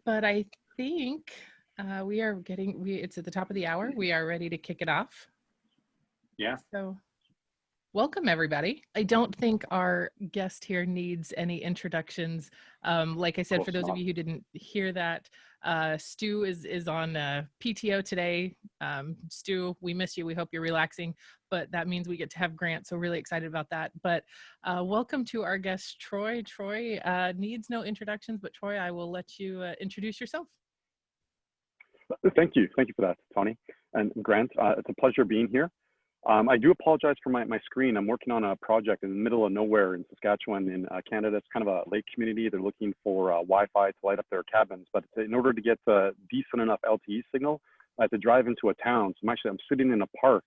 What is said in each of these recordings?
but I think it's at the top of the hour. We are ready to kick it off. Yeah. So welcome, everybody. I don't think our guest here needs any introductions. Like I said, for those of you who didn't hear that, Stu is on PTO today. Stu, we miss you. We hope you're relaxing, but that means we get to have Grant, so really excited about that. But welcome to our guest, Troy. Troy needs no introductions, but Troy, I will let you introduce yourself. Thank you. Thank you for that, Tony and Grant. It's a pleasure being here. I do apologize for my screen. I'm working on a project in the middle of nowhere in Saskatchewan in Canada. It's kind of a lake community. They're looking for Wi-Fi to light up their cabins, but in order to get a decent enough LTE signal, I have to drive into a town. So I'm sitting in a park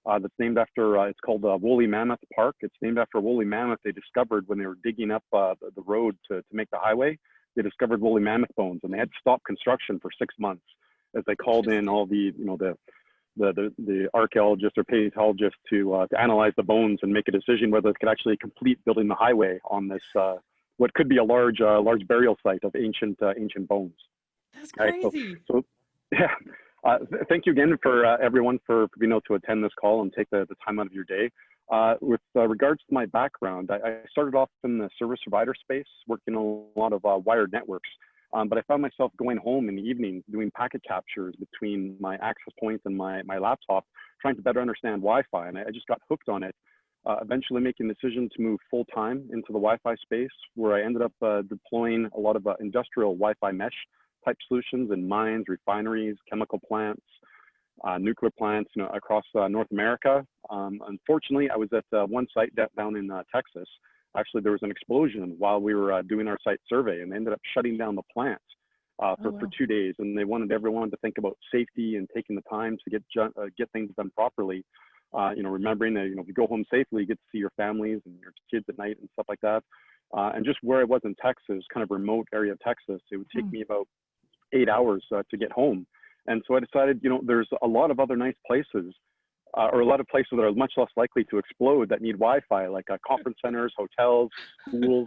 that's named after, it's called Woolly Mammoth Park. It's named after a woolly mammoth they discovered when they were digging up the road to make the highway. They discovered woolly mammoth bones, and they had to stop construction for 6 months as they called in all the archaeologists or paleontologists to analyze the bones and make a decision whether they could actually complete building the highway on this what could be a large burial site of ancient bones. That's crazy. So yeah, thank you again for everyone for being able to attend this call and take the time out of your day. With regards to my background, I started off in the service provider space, working on a lot of wired networks. But I found myself going home in the evening doing packet captures between my access points and my laptop, trying to better understand Wi-Fi. And I just got hooked on it, eventually making the decision to move full-time into the Wi-Fi space, where I ended up deploying a lot of industrial Wi-Fi mesh type solutions in mines, refineries, chemical plants, nuclear plants, across North America. Unfortunately, I was at one site down in Texas. Actually, there was an explosion while we were doing our site survey, and they ended up shutting down the plant for 2 days. And they wanted everyone to think about safety and taking the time to get things done properly. Remembering that if you go home safely, you get to see your families and your kids at night and stuff like that. And just where I was in Texas, kind of remote area of Texas, it would take me about 8 hours to get home. And so I decided, there's a lot of other nice places. Or a lot of places that are much less likely to explode that need Wi-Fi, like conference centers, hotels, schools,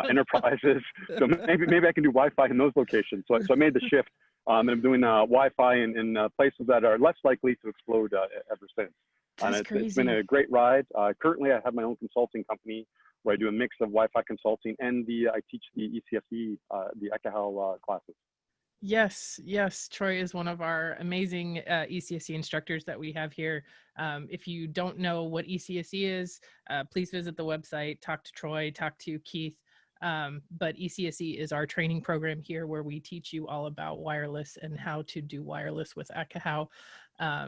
enterprises. So maybe I can do Wi-Fi in those locations. So I made the shift, and I'm doing Wi-Fi in places that are less likely to explode ever since. And it's been a great ride. Currently, I have my own consulting company where I do a mix of Wi-Fi consulting and I teach the ECFE, the Ekahau classes. Yes, Troy is one of our amazing ECSE instructors that we have here. If you don't know what ECSE is, please visit the website, talk to Troy, talk to Keith. But ECSE is our training program here where we teach you all about wireless and how to do wireless with Ekahau.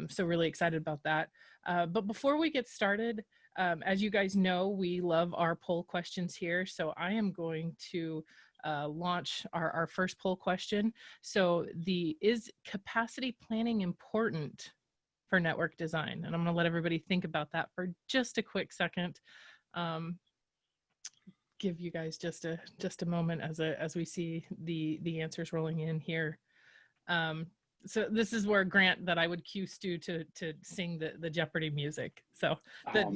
So really excited about that. But before we get started, as you guys know, we love our poll questions here. So I am going to launch our first poll question. So is capacity planning important for network design? And I'm going to let everybody think about that for just a quick second. Give you guys just a moment as we see the answers rolling in here. So this is where Grant, that I would cue Stu to sing the Jeopardy music. So that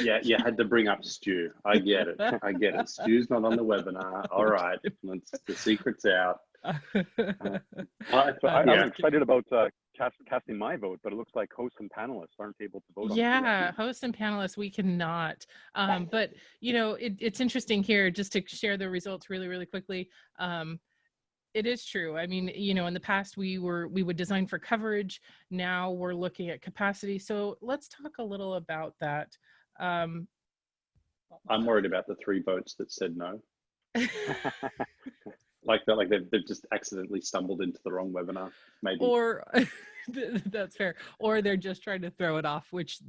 Yeah, you had to bring up Stu. I get it. Stu's not on the webinar. All right, the secret's out. Uh, I was excited about casting my vote, but it looks like hosts and panelists aren't able to vote on it. Hosts and panelists, we cannot. But, it's interesting here, just to share the results really, really quickly. It is true. I mean, in the past we would design for coverage. Now we're looking at capacity. So let's talk a little about that. I'm worried about the 3 votes that said no. like they've just accidentally stumbled into the wrong webinar, maybe. Or that's fair. Or they're just trying to throw it off, which,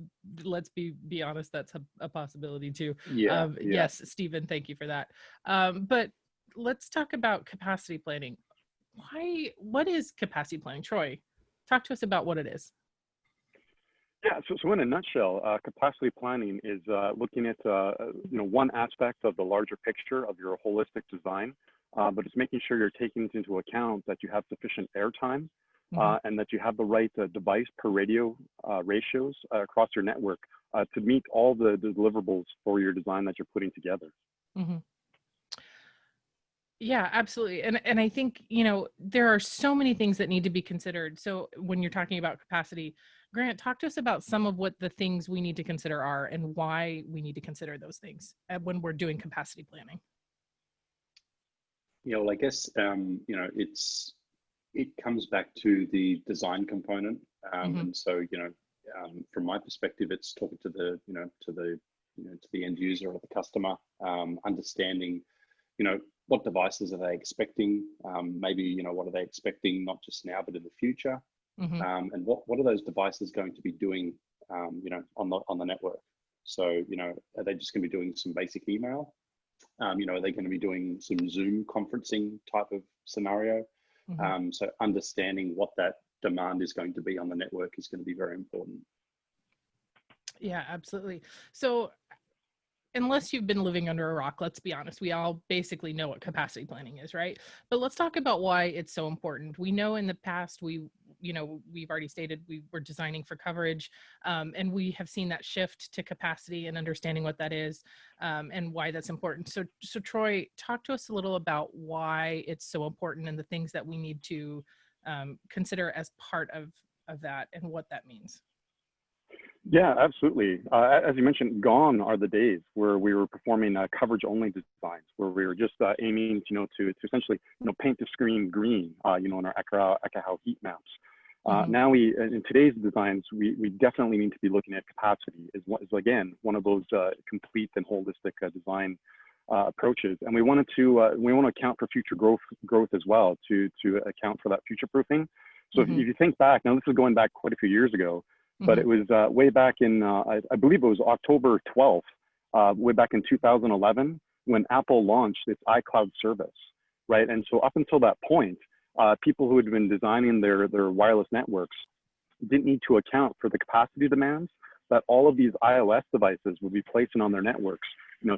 let's be honest, that's a possibility too. Yeah. Yes, Stephen, thank you for that. But let's talk about capacity planning. What is capacity planning? Troy, talk to us about what it is. Yeah, so in a nutshell, capacity planning is looking at one aspect of the larger picture of your holistic design, but it's making sure you're taking into account that you have sufficient airtime and that you have the right device per radio ratios across your network to meet all the deliverables for your design that you're putting together. Yeah, absolutely. And I think, there are so many things that need to be considered. So when you're talking about capacity, Grant, talk to us about some of what the things we need to consider are and why we need to consider those things when we're doing capacity planning. Yeah, well, I guess it comes back to the design component, Mm-hmm. and so from my perspective, it's talking to the to the end user or the customer, understanding what devices are they expecting, maybe what are they expecting not just now but in the future, Mm-hmm. and what are those devices going to be doing, on the network. So are they just going to be doing some basic email? Are they going to be doing some Zoom conferencing type of scenario? Mm-hmm. So understanding what that demand is going to be on the network is going to be very important. Yeah, absolutely. So unless you've been living under a rock, let's be honest, we all basically know what capacity planning is, right? But let's talk about why it's so important. We know in the past, we've already stated we were designing for coverage, and we have seen that shift to capacity and understanding what that is, and why that's important. So Troy, talk to us a little about why it's so important and the things that we need to consider as part of that and what that means. Yeah, absolutely. As you mentioned, gone are the days where we were performing coverage-only designs, where we were just aiming, to essentially, paint the screen green, in our Ekahau heat maps. Mm-hmm. Now in today's designs, we definitely need to be looking at capacity is again, one of those complete and holistic design approaches. And we want to account for future growth as well to account for that future proofing. So Mm-hmm. if you think back, now this is going back quite a few years ago, but Mm-hmm. it was way back in, I believe it was October 12th, way back in 2011, when Apple launched its iCloud service, right? And so up until that point, people who had been designing their wireless networks didn't need to account for the capacity demands that all of these iOS devices would be placing on their networks,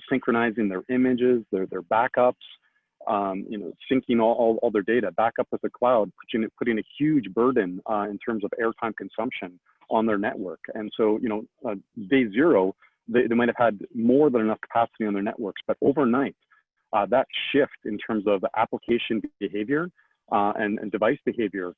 synchronizing their images, their backups, syncing all their data back up with the cloud, putting a huge burden in terms of airtime consumption on their network. And so, day zero, they might have had more than enough capacity on their networks, but overnight, that shift in terms of application behavior and device behavior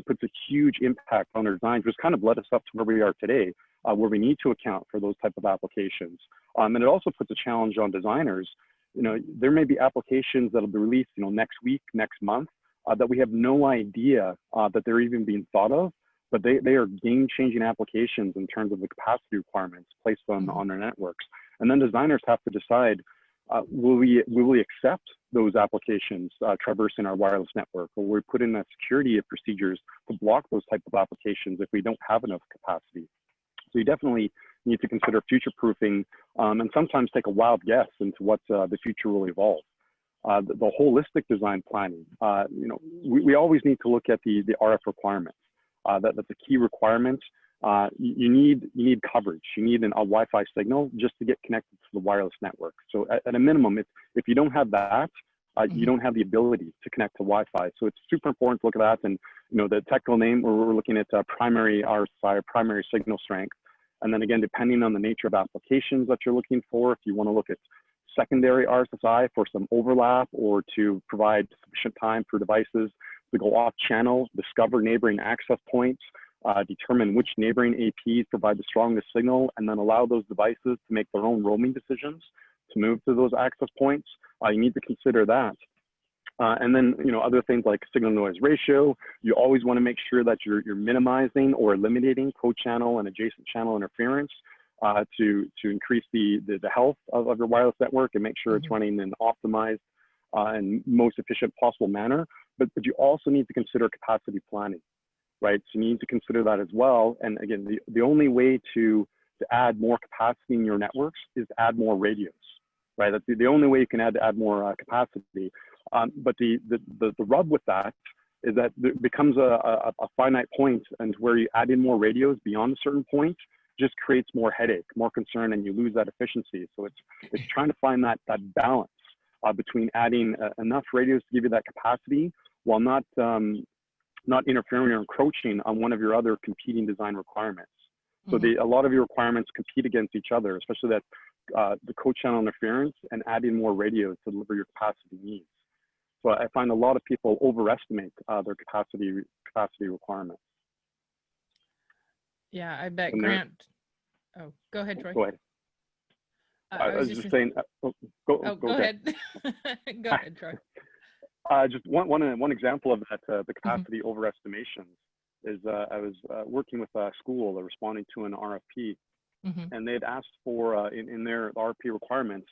puts a huge impact on our designs, which kind of led us up to where we are today, where we need to account for those type of applications. And it also puts a challenge on designers. There may be applications that'll be released, next week, next month, that we have no idea that they're even being thought of, but they are game-changing applications in terms of the capacity requirements placed on our networks. And then designers have to decide, will we accept those applications traversing our wireless network, or will we put in that security procedures to block those type of applications if we don't have enough capacity? So you definitely need to consider future-proofing and sometimes take a wild guess into what the future will evolve. The holistic design planning, we always need to look at the RF requirements. That's a key requirement. You need coverage. You need a Wi-Fi signal just to get connected to the wireless network. So at a minimum, if you don't have that, you don't have the ability to connect to Wi-Fi. So it's super important to look at that. And the technical name, we're looking at primary RSI, primary signal strength. And then again, depending on the nature of applications that you're looking for, if you want to look at secondary RSSI for some overlap or to provide sufficient time for devices to go off channel, discover neighboring access points, determine which neighboring APs provide the strongest signal, and then allow those devices to make their own roaming decisions to move to those access points. You need to consider that. And then, other things like signal noise ratio, you always want to make sure that you're minimizing or eliminating co-channel and adjacent channel interference to increase the health of your wireless network and make sure it's running in an optimized and most efficient possible manner. But you also need to consider capacity planning, right? So you need to consider that as well. And again, the only way to add more capacity in your networks is to add more radios, right? That's the only way you can add more capacity. But the rub with that is that there becomes a finite point, and where you add in more radios beyond a certain point just creates more headache, more concern, and you lose that efficiency. So it's trying to find that balance between adding enough radios to give you that capacity while not interfering or encroaching on one of your other competing design requirements. So a lot of your requirements compete against each other, especially that the co-channel interference and adding more radios to deliver your capacity needs. So I find a lot of people overestimate their capacity requirements. Yeah, I bet And Grant. Oh, go ahead, Troy. go ahead. I was just saying. Go ahead. ahead. Go ahead, Troy. Just one example of that, the capacity overestimations is I was working with a school responding to an RFP, and they had asked for in their RFP requirements,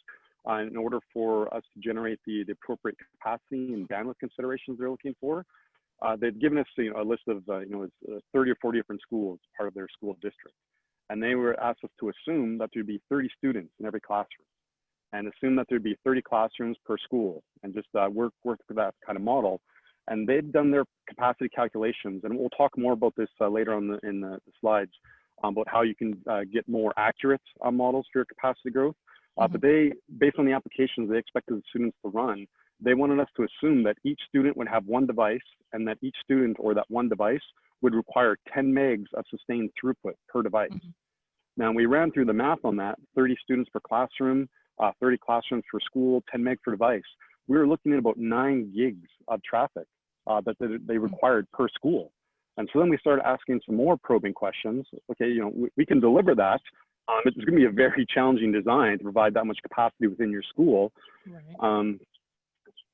in order for us to generate the appropriate capacity and bandwidth considerations they're looking for. They'd given us a list of 30 or 40 different schools, part of their school district, and they were asked us to assume that there'd be 30 students in every classroom, and assume that there'd be 30 classrooms per school, and just work for that kind of model. And they'd done their capacity calculations, and we'll talk more about this later on in the slides, about how you can get more accurate models for your capacity growth. But they, based on the applications they expected the students to run, they wanted us to assume that each student would have one device, and that each student or that one device would require 10 megs of sustained throughput per device. Now, we ran through the math on that: 30 students per classroom, 30 classrooms per school, 10 meg per device. We were looking at about 9 gigs of traffic that they required per school. And so then we started asking some more probing questions. Okay, we can deliver that. It's going to be a very challenging design to provide that much capacity within your school. Right.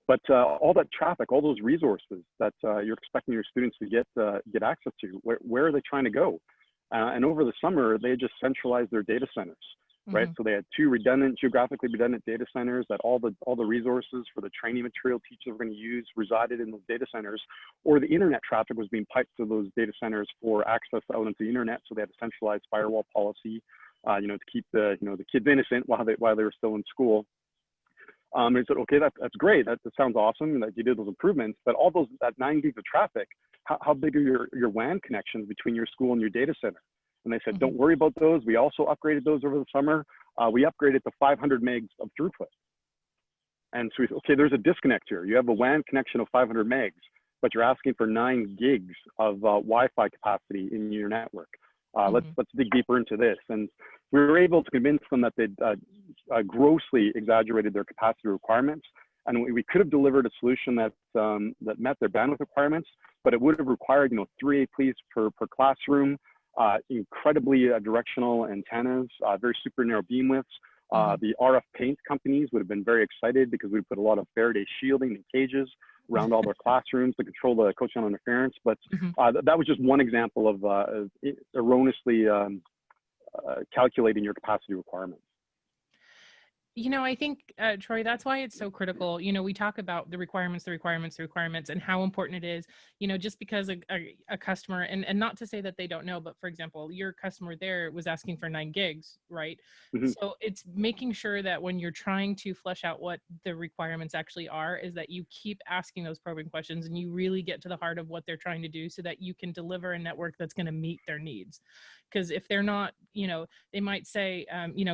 But all that traffic, all those resources that you're expecting your students to get access to, where are they trying to go? And over the summer, they just centralized their data centers, right? So they had 2 geographically redundant data centers that all the resources for the training material teachers were going to use resided in those data centers, or the internet traffic was being piped to those data centers for access out into the internet. So they had a centralized firewall policy, to keep the kids innocent while they were still in school. And said, okay, that's great. That sounds awesome that you did those improvements, but all that 9 gigs of traffic, how big are your WAN connections between your school and your data center? And they said, don't worry about those. We also upgraded those over the summer. We upgraded to 500 megs of throughput. And so we said, okay, there's a disconnect here. You have a WAN connection of 500 megs, but you're asking for 9 gigs of Wi-Fi capacity in your network. Let's dig deeper into this. And we were able to convince them that they'd grossly exaggerated their capacity requirements. And we could have delivered a solution that met their bandwidth requirements, but it would have required 3 APs per classroom, incredibly directional antennas, very super narrow beam widths. The RF paint companies would have been very excited because we put a lot of Faraday shielding and cages around all their classrooms to control the co-channel interference. But that was just one example of erroneously calculating your capacity requirements. I think, Troy, that's why it's so critical. We talk about the requirements, and how important it is, just because a customer, and not to say that they don't know, but for example, your customer there was asking for 9 gigs, right? So it's making sure that when you're trying to flesh out what the requirements actually are, is that you keep asking those probing questions and you really get to the heart of what they're trying to do so that you can deliver a network that's going to meet their needs. Because if they're not, they might say,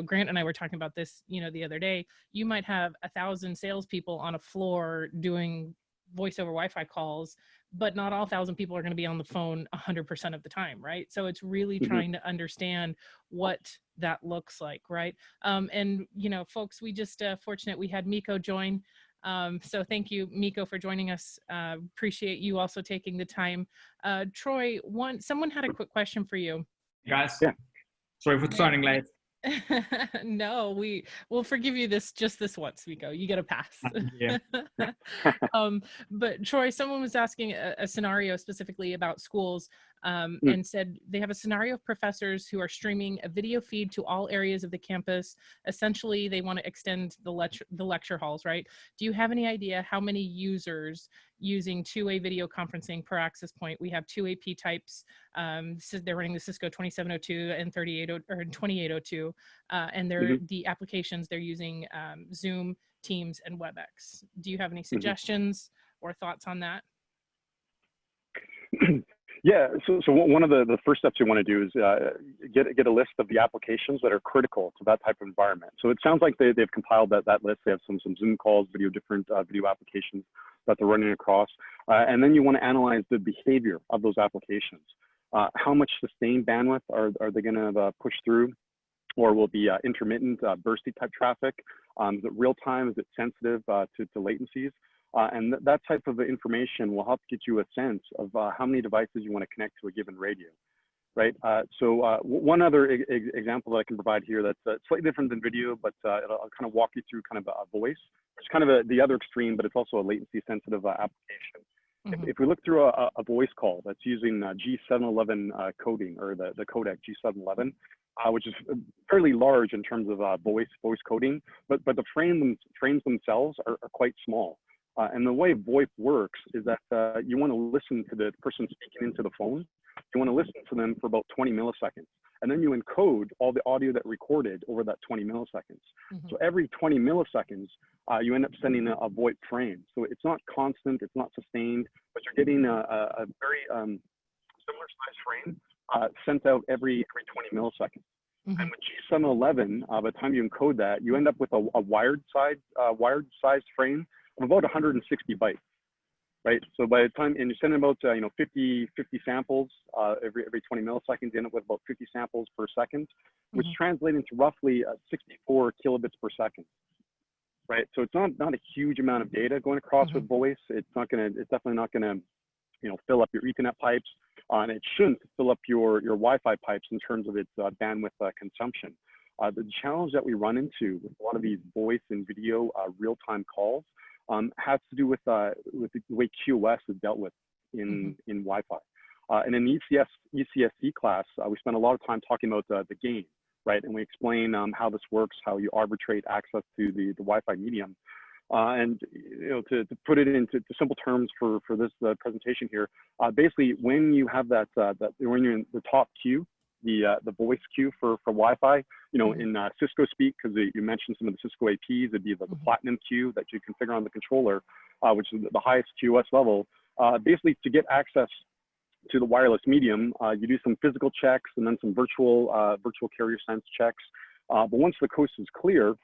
Grant and I were talking about this, the other day, you might have 1,000 salespeople on a floor doing voice over Wi-Fi calls, but not all 1,000 people are going to be on the phone 100% of the time, right? So it's really trying to understand what that looks like, right? And folks, we just fortunate we had Miko join. So thank you, Miko, for joining us. Appreciate you also taking the time. Troy, someone had a quick question for you. Guys, yeah. Sorry for starting late. No, we'll forgive you just this once, Miko. You get a pass. Yeah. But Troy, someone was asking a scenario specifically about schools, and said they have a scenario of professors who are streaming a video feed to all areas of the campus. Essentially, they want to extend the lecture halls, right? Do you have any idea how many users using two-way video conferencing per access point? We have 2 AP types. So they're running the Cisco 2702 and 2802, and they're the applications they're using Zoom, Teams, and WebEx. Do you have any suggestions or thoughts on that? Yeah, so one of the first steps you want to do is get a list of the applications that are critical to that type of environment. So it sounds like they've compiled that list. They have some Zoom calls, different video applications that they're running across. And then you want to analyze the behavior of those applications. How much sustained bandwidth are they going to push through? Or will be intermittent, bursty type traffic? Is it real time? Is it sensitive to latencies? And that type of information will help get you a sense of how many devices you want to connect to a given radio, right? One other example that I can provide here that's slightly different than video, but I'll kind of walk you through kind of a voice. It's kind of the other extreme, but it's also a latency sensitive application. If we look through a voice call that's using G711 coding, or the codec G711, which is fairly large in terms of voice coding, but the frames themselves are quite small. And the way VoIP works is that you want to listen to the person speaking into the phone. You want to listen to them for about 20 milliseconds. And then you encode all the audio that recorded over that 20 milliseconds. So every 20 milliseconds, you end up sending a VoIP frame. So it's not constant, it's not sustained, but you're getting a very similar size frame sent out every 20 milliseconds. And with G711, by the time you encode that, you end up with a wired size frame of about 160 bytes, right? So by the time, and you send about 50 samples every 20 milliseconds, you end up with about 50 samples per second, which translates into roughly 64 kilobits per second, right? So it's not a huge amount of data going across with voice. It's definitely not gonna fill up your Ethernet pipes, and it shouldn't fill up your Wi-Fi pipes in terms of its bandwidth consumption. The challenge that we run into with a lot of these voice and video real-time calls has to do with the way QoS is dealt with in Wi-Fi. And in the ECSC class, we spent a lot of time talking about the gain, right? And we explain how this works, how you arbitrate access to the Wi-Fi medium. And to put it into simple terms for this presentation here, basically when you have when you're in the top queue, the voice queue for Wi-Fi, in Cisco speak, because you mentioned some of the Cisco APs, it'd be the platinum queue that you configure on the controller, which is the highest QoS level. Basically, to get access to the wireless medium, you do some physical checks and then some virtual carrier sense checks. But once the coast is clear,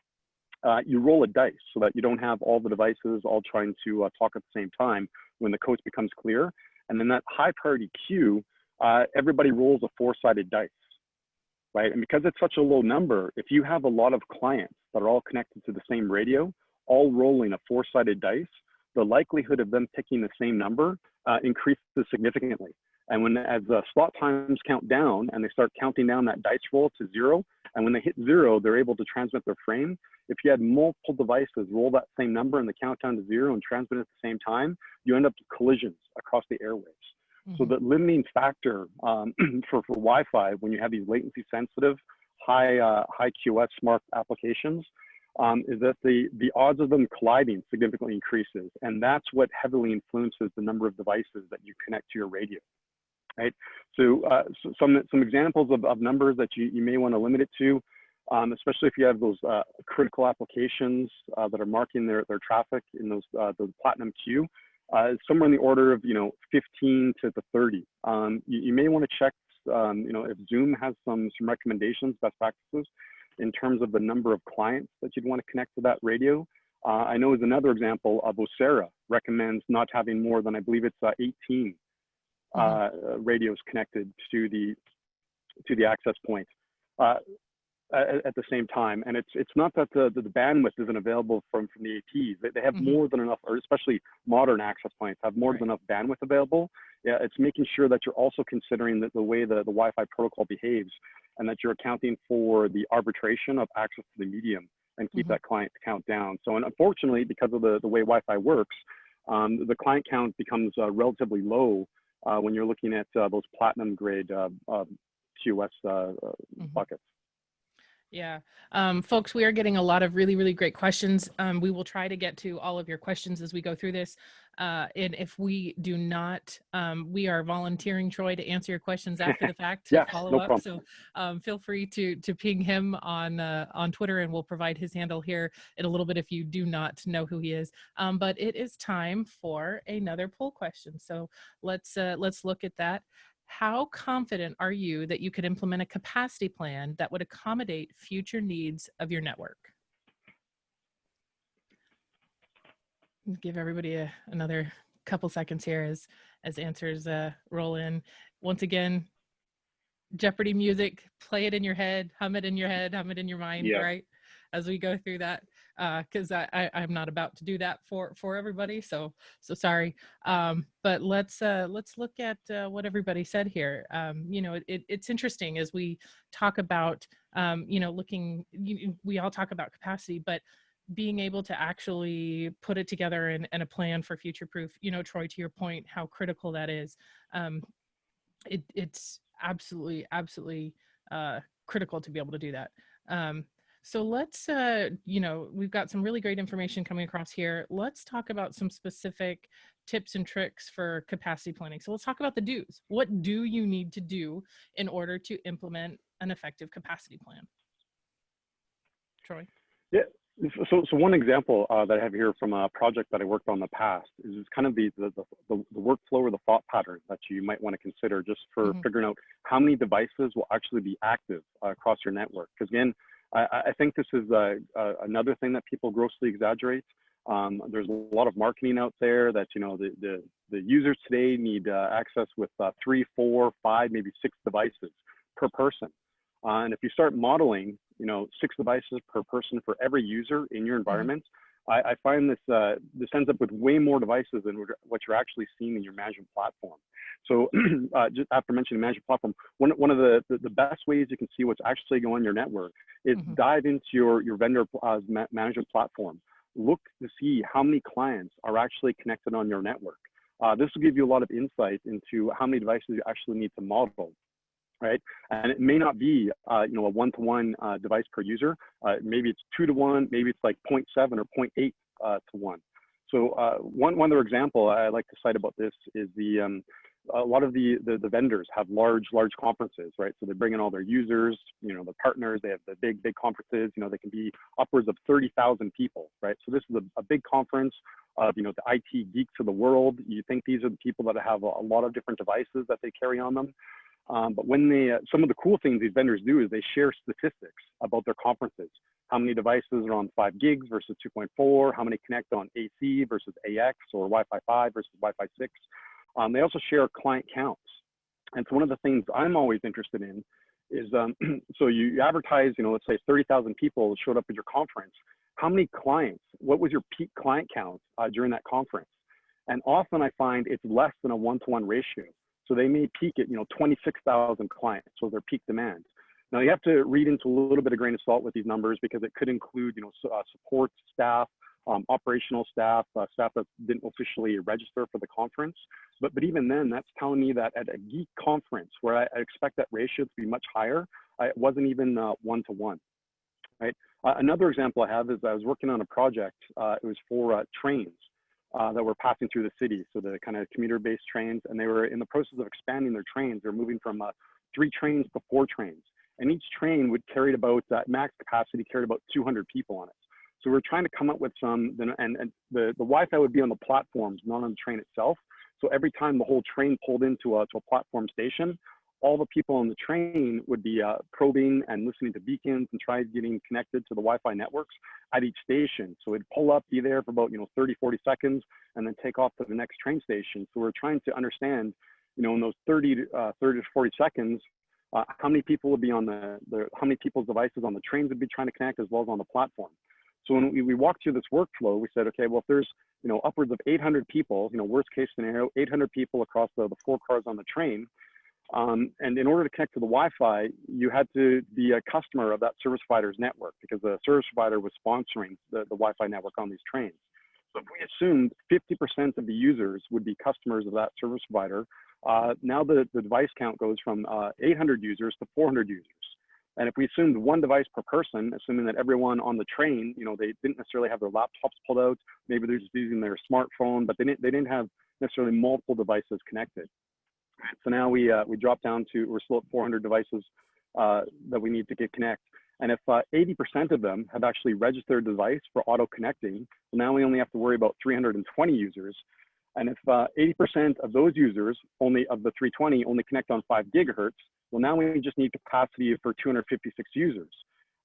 you roll a dice so that you don't have all the devices all trying to talk at the same time when the coast becomes clear. And then that high priority queue, everybody rolls a 4-sided dice, right? And because it's such a low number, if you have a lot of clients that are all connected to the same radio, all rolling a 4-sided dice, the likelihood of them picking the same number increases significantly. And as the slot times count down and they start counting down that dice roll to 0, and when they hit 0, they're able to transmit their frame. If you had multiple devices roll that same number and the countdown to 0 and transmit at the same time, you end up with collisions across the airwaves. So the limiting factor for Wi-Fi, when you have these latency sensitive, high QoS smart applications, is that the odds of them colliding significantly increases. And that's what heavily influences the number of devices that you connect to your radio, right? So, some examples of numbers that you may want to limit it to, especially if you have those critical applications that are marking their traffic in those the platinum queue. Somewhere in the order of 15 to 30. You may want to check if Zoom has some recommendations, best practices in terms of the number of clients that you'd want to connect to that radio. I know as another example, Vocera recommends not having more than, I believe it's 18 radios connected to the access point at the same time. And it's not that the bandwidth isn't available from the APs. They have more than enough, or especially modern access points have more than enough bandwidth available. Yeah, it's making sure that you're also considering the way the Wi-Fi protocol behaves, and that you're accounting for the arbitration of access to the medium and keep that client count down. So, and unfortunately, because of the way Wi-Fi works, the client count becomes relatively low when you're looking at those platinum grade QoS buckets. Yeah, folks, we are getting a lot of really, really great questions. We will try to get to all of your questions as we go through this. And if we do not, we are volunteering Troy to answer your questions after the fact to follow up. So feel free to ping him on Twitter, and we'll provide his handle here in a little bit if you do not know who he is. But it is time for another poll question. So let's look at that. How confident are you that you could implement a capacity plan that would accommodate future needs of your network? Give everybody another couple seconds here as answers roll in. Once again, Jeopardy music, play it in your head, hum it in your head, hum it in your mind, right? As we go through that. because I'm not about to do that for everybody. So sorry. But let's look at what everybody said here. You know, it's interesting as we talk about, you know, we all talk about capacity, but being able to actually put it together and a plan for future proof, you know, Troy, to your point, how critical that is. It's absolutely critical to be able to do that. So let's, you know, we've got some really great information coming across here. Let's talk about some specific tips and tricks for capacity planning. So let's talk about the do's. What do you need to do in order to implement an effective capacity plan? Troy? Yeah. So one example that I have here from a project that I worked on in the past is kind of the workflow or the thought pattern that you might want to consider just for figuring out how many devices will actually be active across your network. Because again, I think this is another thing that people grossly exaggerate. There's a lot of marketing out there that, you know, the users today need access with 3, 4, 5, maybe 6 devices per person. And if you start modeling, you know, 6 devices per person for every user in your environment, I find this ends up with way more devices than what you're actually seeing in your management platform. So just after mentioning management platform, one of the best ways you can see what's actually going on in your network is dive into your vendor management platform. Look to see how many clients are actually connected on your network. This will give you a lot of insight into how many devices you actually need to model. Right, and it may not be, you know, a 1-to-1 device per user. Maybe it's 2-to-1. Maybe it's like 0.7 or 0.8 to 1. So one other example I like to cite about this is a lot of the vendors have large conferences, right? So they bring in all their users, you know, the partners. They have the big conferences. You know, they can be upwards of 30,000 people, right? So this is a big conference of, you know, the IT geeks of the world. You think these are the people that have a lot of different devices that they carry on them. But when some of the cool things these vendors do is they share statistics about their conferences. How many devices are on 5 gigs versus 2.4, how many connect on AC versus AX or Wi-Fi 5 versus Wi-Fi 6. They also share client counts. And so one of the things I'm always interested in is, so you advertise, you know, let's say 30,000 people showed up at your conference. How many clients, what was your peak client count during that conference? And often I find it's less than a 1-to-1 ratio. So they may peak at, you know, 26,000 clients, so their peak demand. Now you have to read into a little bit of grain of salt with these numbers because it could include, you know, support staff, operational staff, staff that didn't officially register for the conference. But even then, that's telling me that at a geek conference where I expect that ratio to be much higher, it wasn't even 1-to-1, right? Another example I have is I was working on a project. It was for trains. That were passing through the city, so the kind of commuter-based trains, and they were in the process of expanding their trains. They're moving from 3 trains to 4 trains, and each train would carry about max capacity, carried about 200 people on it. So we're trying to come up with some, and the Wi-Fi would be on the platforms, not on the train itself. So every time the whole train pulled into a platform station, all the people on the train would be probing and listening to beacons and try getting connected to the Wi-Fi networks at each station. So it'd pull up, be there for about, you know, 30, 40 seconds, and then take off to the next train station. So we're trying to understand, you know, in those 30 to 40 seconds, how many people would be on how many people's devices on the trains would be trying to connect as well as on the platform. So when we walked through this workflow, we said, okay, well, if there's, you know, upwards of 800 people, you know, worst case scenario, 800 people across the 4 cars on the train, and in order to connect to the Wi-Fi, you had to be a customer of that service provider's network because the service provider was sponsoring the Wi-Fi network on these trains. So if we assumed 50% of the users would be customers of that service provider, now the device count goes from 800 users to 400 users. And if we assumed 1 device per person, assuming that everyone on the train, you know, they didn't necessarily have their laptops pulled out, maybe they're just using their smartphone, but they didn't have necessarily multiple devices connected. So now we drop down to, we're still at 400 devices that we need to get connect. And if 80% of them have actually registered a device for auto connecting, well, now we only have to worry about 320 users. And if 80% of those users, only of the 320, only connect on 5 gigahertz, well, now we just need capacity for 256 users.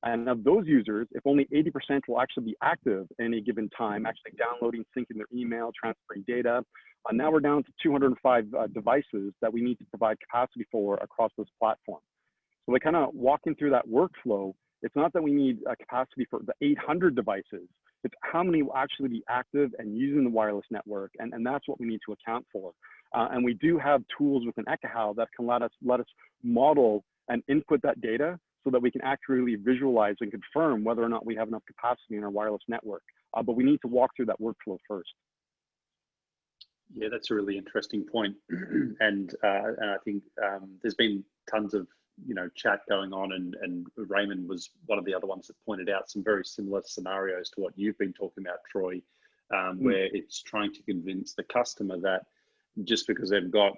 And of those users, if only 80% will actually be active at any given time, actually downloading, syncing their email, transferring data, now we're down to 205 devices that we need to provide capacity for across this platform. So by kind of walking through that workflow, It's not that we need a capacity for the 800 devices. It's how many will actually be active and using the wireless network, and that's what we need to account for. And we do have tools within Ekahau that can let us model and input that data so that we can accurately visualize and confirm whether or not we have enough capacity in our wireless network. But we need to walk through that workflow first. Yeah, that's a really interesting point. And I think there's been tons of chat going on, and Raymond was one of the other ones that pointed out some very similar scenarios to what you've been talking about, Troy, where it's trying to convince the customer that just because they've got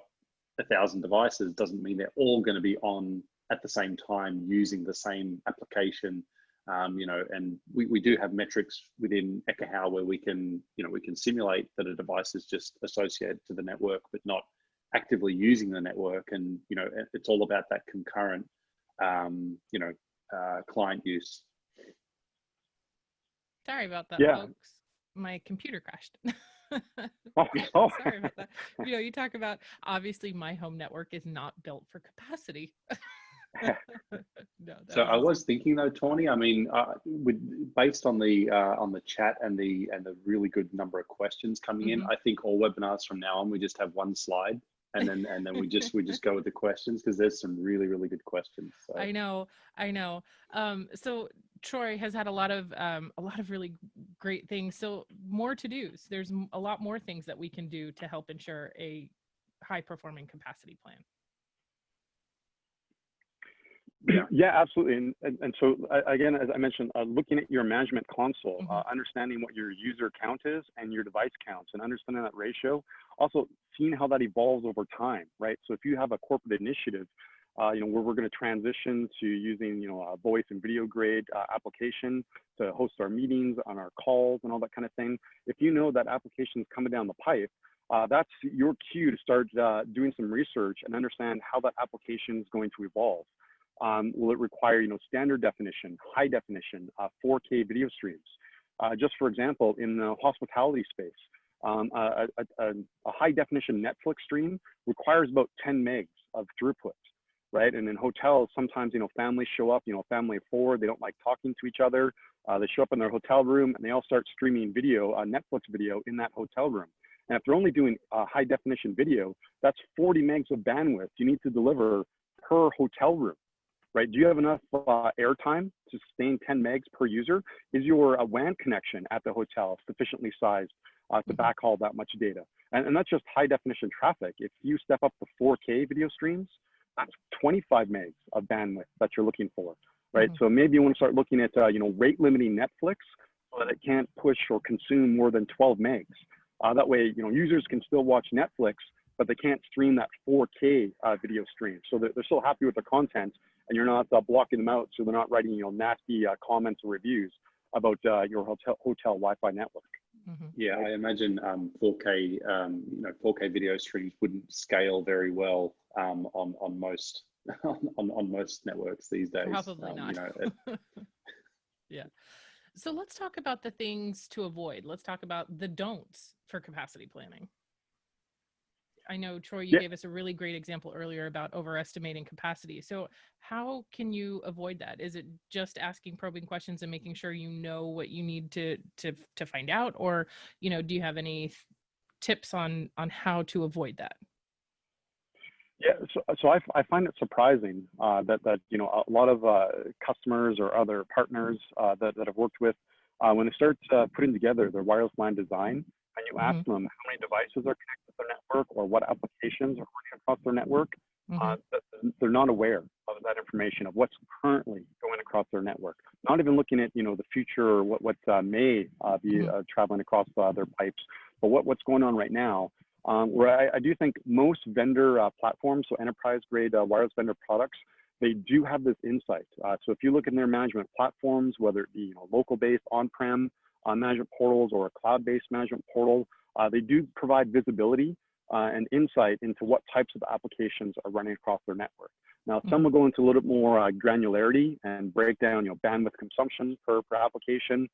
1,000 devices doesn't mean they're all going to be on at the same time using the same application. And we do have metrics within Ekahau where we can simulate that a device is just associated to the network but not actively using the network, and it's all about that concurrent client use. Sorry about that, Yeah. folks. My computer crashed. Oh. Sorry about that. You talk about, obviously my home network is not built for capacity. No, so I was thinking though, Tawny, I mean, based on the chat and the really good number of questions coming in, I think all webinars from now on we just have one slide, and then we just go with the questions, because there's some really good questions. So. I know. So Troy has had a lot of really great things. So more to do. So there's a lot more things that we can do to help ensure a high performing capacity plan. Yeah, absolutely. And so again, as I mentioned, looking at your management console, understanding what your user count is and your device counts, and understanding that ratio, also seeing how that evolves over time, right? So if you have a corporate initiative, where we're going to transition to using, a voice and video grade application to host our meetings, on our calls, and all that kind of thing. If you know that application is coming down the pipe, that's your cue to start doing some research and understand how that application is going to evolve. Will it require, standard definition, high definition, 4K video streams? Just for example, in the hospitality space, a high definition Netflix stream requires about 10 megs of throughput, right? And in hotels, sometimes, families show up, family of 4, they don't like talking to each other. They show up in their hotel room and they all start streaming video, Netflix video in that hotel room. And if they're only doing high definition video, that's 40 megs of bandwidth you need to deliver per hotel room. Right? Do you have enough airtime to sustain 10 megs per user? Is your WAN connection at the hotel sufficiently sized to backhaul that much data? And that's just high definition traffic. If you step up to 4K video streams, that's 25 megs of bandwidth that you're looking for, right? So maybe you want to start looking at, rate limiting Netflix so that it can't push or consume more than 12 megs. That way, users can still watch Netflix, but they can't stream that 4K video stream. So they're still happy with the content, and you're not blocking them out, so they're not writing nasty comments or reviews about your hotel Wi-Fi network. Yeah, I imagine 4K 4K video streams wouldn't scale very well on most on most networks these days. Probably not. Yeah. So let's talk about the things to avoid. Let's talk about the don'ts for capacity planning. I know, Troy, you gave us a really great example earlier about overestimating capacity. So how can you avoid that? Is it just asking probing questions and making sure you know what you need to find out? Or, do you have any tips on how to avoid that? Yeah, so I find it surprising that a lot of customers or other partners that I've worked with, when they start putting together their wireless LAN design, and you ask them how many devices are connected to their network or what applications are running across their network, they're not aware of that information, of what's currently going across their network. Not even looking at the future or what may be traveling across their pipes, but what's going on right now. Where I do think most vendor platforms, so enterprise grade wireless vendor products, they do have this insight. So if you look in their management platforms, whether it be local based on-prem management portals or a cloud-based management portal, they do provide visibility and insight into what types of applications are running across their network. Now, some will go into a little bit more granularity and break down bandwidth consumption per application.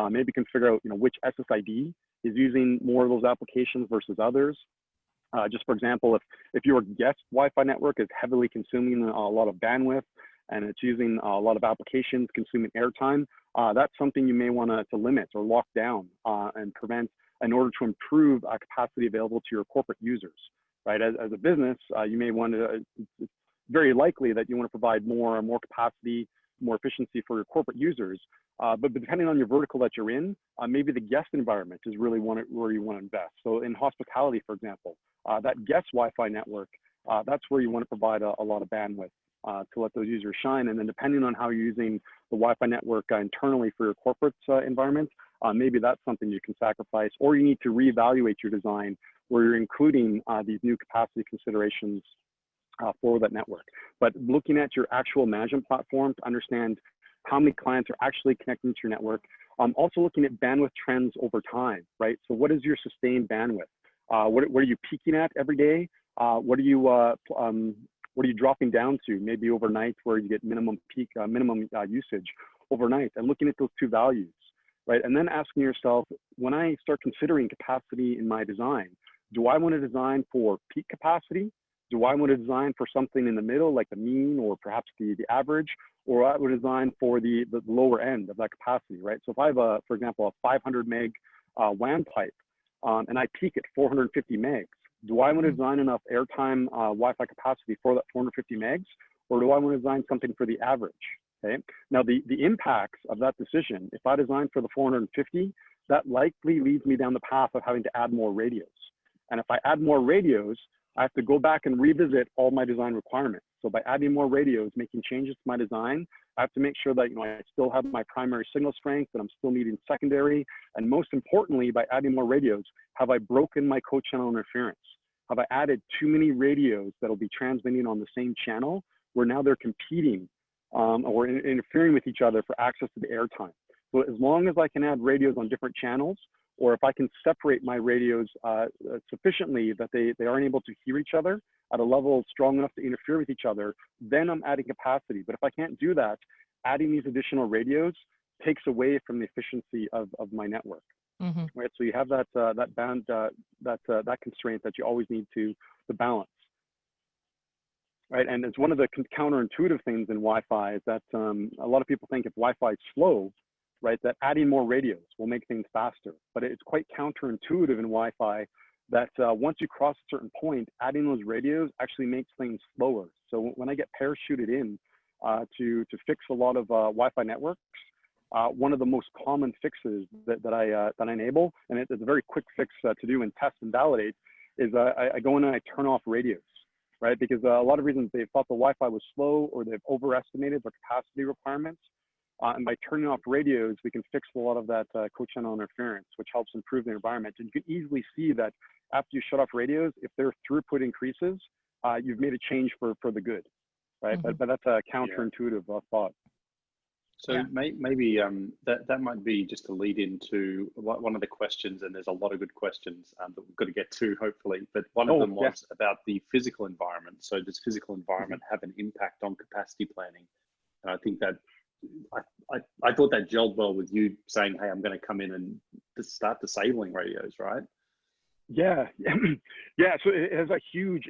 Maybe you can figure out which SSID is using more of those applications versus others. Just for example, if your guest Wi-Fi network is heavily consuming a lot of bandwidth and it's using a lot of applications consuming airtime, that's something you may want to limit or lock down and prevent in order to improve capacity available to your corporate users, right? As a business, you may want to, it's very likely that you want to provide more capacity, more efficiency for your corporate users. But depending on your vertical that you're in, maybe the guest environment is really where you want to invest. So in hospitality, for example, that guest Wi-Fi network, that's where you want to provide a lot of bandwidth to let those users shine. And then depending on how you're using the Wi-Fi network internally for your corporate environment, maybe that's something you can sacrifice, or you need to reevaluate your design where you're including these new capacity considerations for that network. But looking at your actual management platform to understand how many clients are actually connecting to your network. Also looking at bandwidth trends over time, right? So what is your sustained bandwidth? What are you peaking at every day? What are you dropping down to maybe overnight where you get minimum peak, minimum usage overnight, and looking at those two values, right? And then asking yourself, when I start considering capacity in my design, do I want to design for peak capacity? Do I want to design for something in the middle, like the mean or perhaps the average, or I would design for the lower end of that capacity, right? So if I have, for example, a 500 meg WAN pipe and I peak at 450 megs, do I want to design enough airtime Wi-Fi capacity for that 450 megs, or do I want to design something for the average, okay? Now, the impacts of that decision, if I design for the 450, that likely leads me down the path of having to add more radios. And if I add more radios, I have to go back and revisit all my design requirements. So by adding more radios, making changes to my design, I have to make sure that I still have my primary signal strength, and I'm still needing secondary. And most importantly, by adding more radios, have I broken my co-channel interference? Have I added too many radios that'll be transmitting on the same channel where now they're competing or interfering with each other for access to the airtime? So as long as I can add radios on different channels, or if I can separate my radios sufficiently that they aren't able to hear each other at a level strong enough to interfere with each other, then I'm adding capacity. But if I can't do that, adding these additional radios takes away from the efficiency of my network. Right? So you have that that constraint that you always need to balance. Right? And it's one of the counterintuitive things in Wi-Fi is that a lot of people think if Wi-Fi is slow, right, that adding more radios will make things faster. But it's quite counterintuitive in Wi-Fi that once you cross a certain point, adding those radios actually makes things slower. So when I get parachuted in to fix a lot of Wi-Fi networks, one of the most common fixes that I enable, and it's a very quick fix to do and test and validate, is I go in and I turn off radios, right? Because a lot of reasons they thought the Wi-Fi was slow or they've overestimated their capacity requirements. And by turning off radios, we can fix a lot of that co-channel interference, which helps improve the environment. And you can easily see that after you shut off radios, if their throughput increases, you've made a change for the good, right? But that's a counterintuitive thought. So maybe that might be just a lead into one of the questions, and there's a lot of good questions that we've got to get to, hopefully. But one of them was about the physical environment. So does physical environment have an impact on capacity planning? And I think that I thought that gelled well with you saying, hey, I'm going to come in and just start disabling radios, right? Yeah. So it has a huge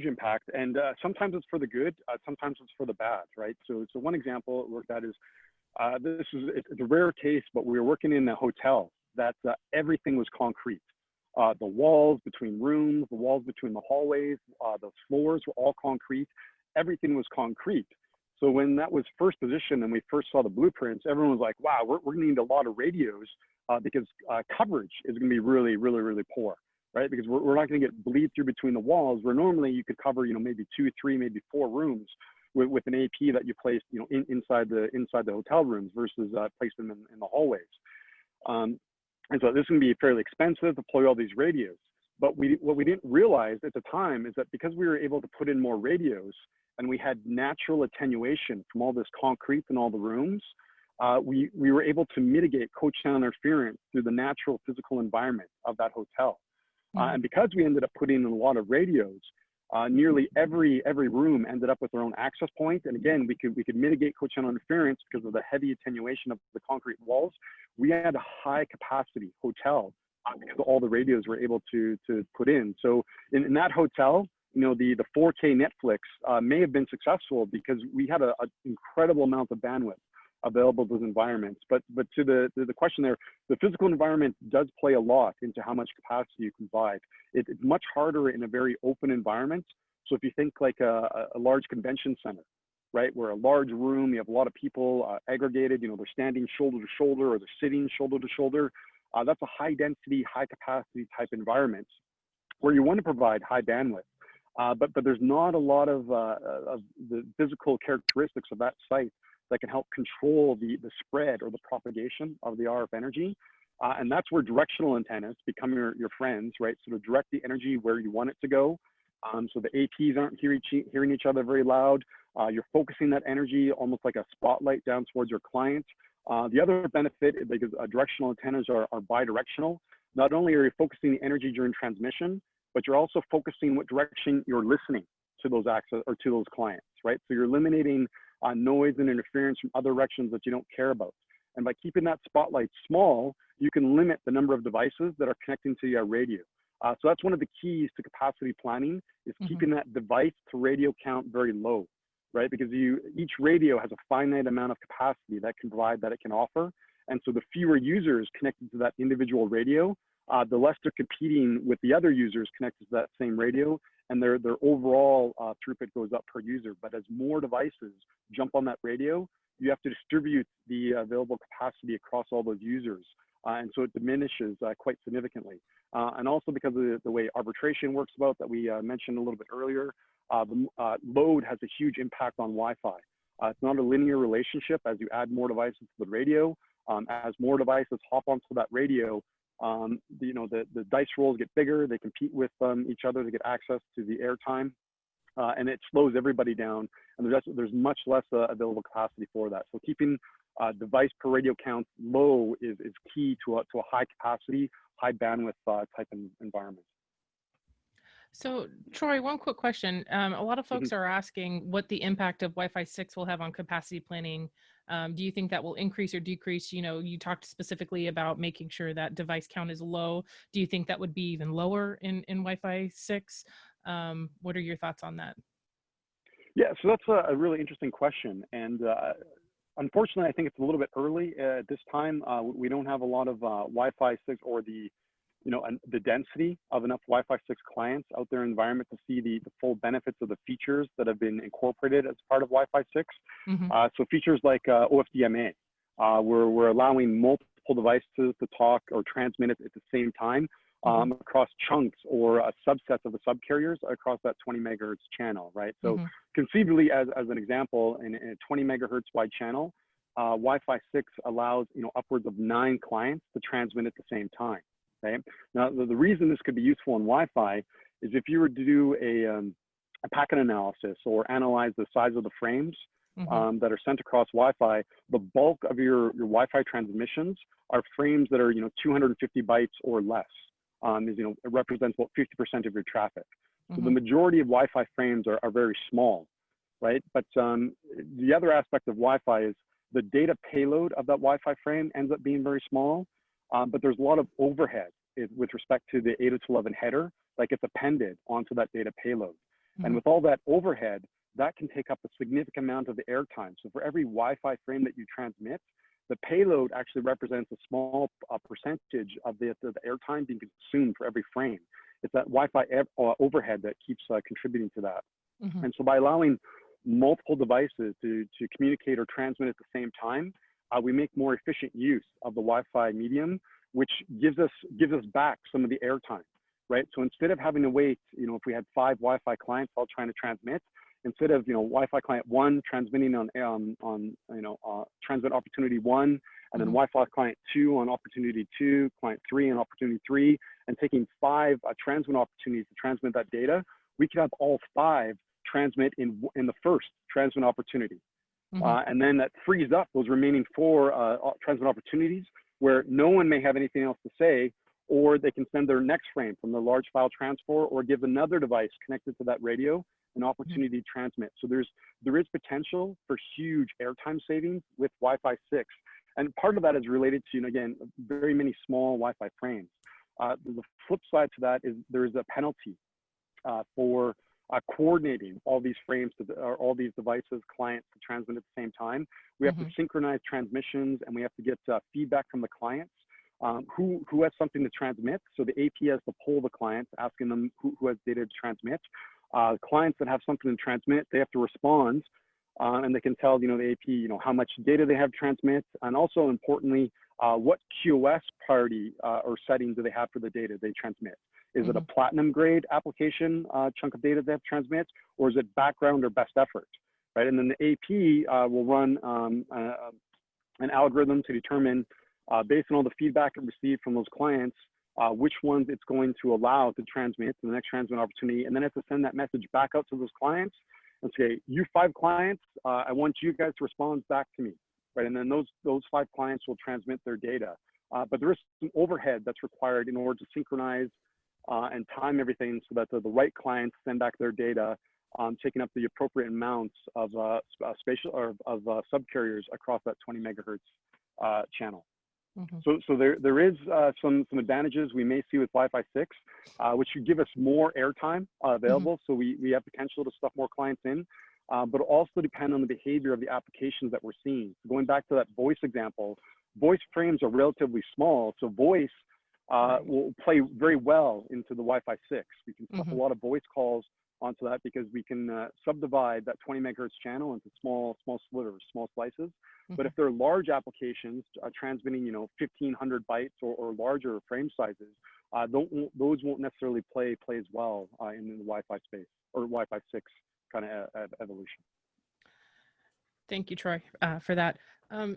impact, and sometimes it's for the good, sometimes it's for the bad, right? So one example work that is, it's a rare case, but we were working in a hotel that everything was concrete. The walls between rooms, the walls between the hallways, the floors were all concrete. Everything was concrete. So when that was first positioned and we first saw the blueprints, everyone was like, wow, we're going to need a lot of radios because coverage is going to be really, really, really poor, right? Because we're not going to get bleed through between the walls, where normally you could cover, maybe 2, 3, maybe 4 rooms with an AP that you placed, inside the hotel rooms versus place them in the hallways. And so this is going to be fairly expensive to deploy all these radios. But what we didn't realize at the time is that because we were able to put in more radios, and we had natural attenuation from all this concrete in all the rooms, we were able to mitigate co-channel interference through the natural physical environment of that hotel. And because we ended up putting in a lot of radios, nearly every room ended up with their own access point. And again, we could mitigate co-channel interference because of the heavy attenuation of the concrete walls. We had a high capacity hotel because all the radios were able to put in. So in that hotel, the 4K Netflix may have been successful because we had an incredible amount of bandwidth available to those environments. But to the question there, the physical environment does play a lot into how much capacity you can provide. It's much harder in a very open environment. So if you think like a large convention center, right, where a large room, you have a lot of people aggregated, they're standing shoulder to shoulder or they're sitting shoulder to shoulder. That's a high density, high capacity type environment where you want to provide high bandwidth. But there's not a lot of the physical characteristics of that site that can help control the spread or the propagation of the RF energy. And that's where directional antennas become your friends, right? So to direct the energy where you want it to go. So the APs aren't hearing each other very loud. You're focusing that energy almost like a spotlight down towards your client. The other benefit is because directional antennas are bidirectional. Not only are you focusing the energy during transmission, but you're also focusing what direction you're listening to those access or to those clients, right? So you're eliminating noise and interference from other directions that you don't care about. And by keeping that spotlight small, you can limit the number of devices that are connecting to your radio. So that's one of the keys to capacity planning is keeping that device to radio count very low, right? Because each radio has a finite amount of capacity that it can offer. And so the fewer users connected to that individual radio, the less they're competing with the other users connected to that same radio, and their overall throughput goes up per user. But as more devices jump on that radio, you have to distribute the available capacity across all those users. And so it diminishes quite significantly. And also because of the way arbitration works about that we mentioned a little bit earlier, the load has a huge impact on Wi-Fi. It's not a linear relationship. As you add more devices to the radio, as more devices hop onto that radio, the dice rolls get bigger. They compete with each other to get access to the airtime, and it slows everybody down. And there's much less available capacity for that. So keeping device per radio count low is key to a high capacity, high bandwidth type environment. So Troy, one quick question. A lot of folks are asking what the impact of Wi-Fi 6 will have on capacity planning. Do you think that will increase or decrease? You talked specifically about making sure that device count is low. Do you think that would be even lower in Wi-Fi 6? What are your thoughts on that? Yeah, so that's a really interesting question. And unfortunately, I think it's a little bit early at this time. We don't have a lot of Wi-Fi 6 or the density of enough Wi-Fi 6 clients out there in the environment to see the full benefits of the features that have been incorporated as part of Wi-Fi 6. So features like OFDMA, where we're allowing multiple devices to talk or transmit at the same time across chunks or subsets of the subcarriers across that 20 megahertz channel, right? So conceivably, as an example, in a 20 megahertz wide channel, Wi-Fi 6 allows upwards of 9 clients to transmit at the same time. Okay. Now, the reason this could be useful in Wi-Fi is if you were to do a packet analysis or analyze the size of the frames that are sent across Wi-Fi, the bulk of your Wi-Fi transmissions are frames that are 250 bytes or less. It represents about 50% of your traffic. So the majority of Wi-Fi frames are very small, right? But the other aspect of Wi-Fi is the data payload of that Wi-Fi frame ends up being very small. But there's a lot of overhead with respect to the 802.11 header that gets appended onto that data payload. And with all that overhead, that can take up a significant amount of the airtime. So for every Wi-Fi frame that you transmit, the payload actually represents a small percentage of the airtime being consumed for every frame. It's that Wi-Fi overhead that keeps contributing to that. And so by allowing multiple devices to communicate or transmit at the same time, we make more efficient use of the Wi-Fi medium, which gives us back some of the airtime, right? So instead of having to wait, if we had 5 Wi-Fi clients all trying to transmit, instead of Wi-Fi client 1 transmitting on transmit opportunity 1, and then Wi-Fi client 2 on opportunity 2, client 3 on opportunity 3, and taking 5 transmit opportunities to transmit that data, we could have all 5 transmit in the first transmit opportunity. And then that frees up those remaining 4 transmit opportunities where no one may have anything else to say, or they can send their next frame from the large file transfer or give another device connected to that radio an opportunity to transmit. So there is potential for huge airtime savings with Wi-Fi 6. And part of that is related to, again, very many small Wi-Fi frames. The flip side to that is there is a penalty for coordinating all these frames or all these devices, clients to transmit at the same time. We have to synchronize transmissions, and we have to get feedback from the clients. Who has something to transmit. So the AP has to poll the clients, asking them who has data to transmit. Clients that have something to transmit, they have to respond, and they can tell, the AP, how much data they have to transmit, and also importantly, what QoS priority or setting do they have for the data they transmit? Is it a platinum grade application chunk of data they have to transmit, or is it background or best effort, right? And then the AP will run an algorithm to determine, based on all the feedback it received from those clients, which ones it's going to allow to transmit to the next transmit opportunity, and then it has to send that message back out to those clients and say, you 5 clients, I want you guys to respond back to me, right? And then those 5 clients will transmit their data. But there is some overhead that's required in order to synchronize and time everything so that the right clients send back their data, taking up the appropriate amounts of spatial or of subcarriers across that 20 megahertz channel. So there is some advantages we may see with Wi-Fi 6, which should give us more airtime available. So we have potential to stuff more clients in, but also depend on the behavior of the applications that we're seeing. So going back to that voice example, voice frames are relatively small. So voice will play very well into the Wi-Fi 6. We can stuff a lot of voice calls onto that because we can subdivide that 20 megahertz channel into small slivers, small slices. But if they're large applications transmitting, 1,500 bytes or larger frame sizes, those won't necessarily play as well in the Wi-Fi space or Wi-Fi 6 kind of evolution. Thank you, Troy, for that.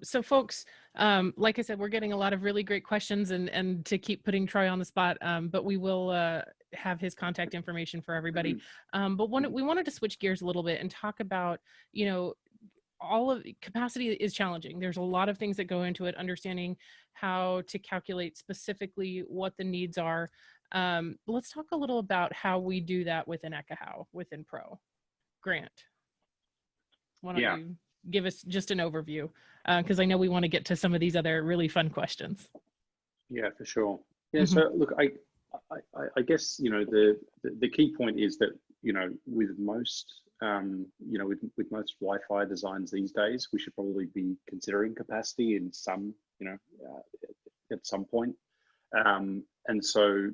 So folks, like I said, we're getting a lot of really great questions, and to keep putting Troy on the spot, but we will have his contact information for everybody. But we wanted to switch gears a little bit and talk about, all of capacity is challenging. There's a lot of things that go into it, understanding how to calculate specifically what the needs are. Let's talk a little about how we do that within Ekahau, within Pro. Grant, why don't you give us just an overview? Because I know we want to get to some of these other really fun questions. Yeah, for sure. Yeah, so look, I guess, the key point is that, with most, with most Wi-Fi designs these days, we should probably be considering capacity in some, at some point. And so,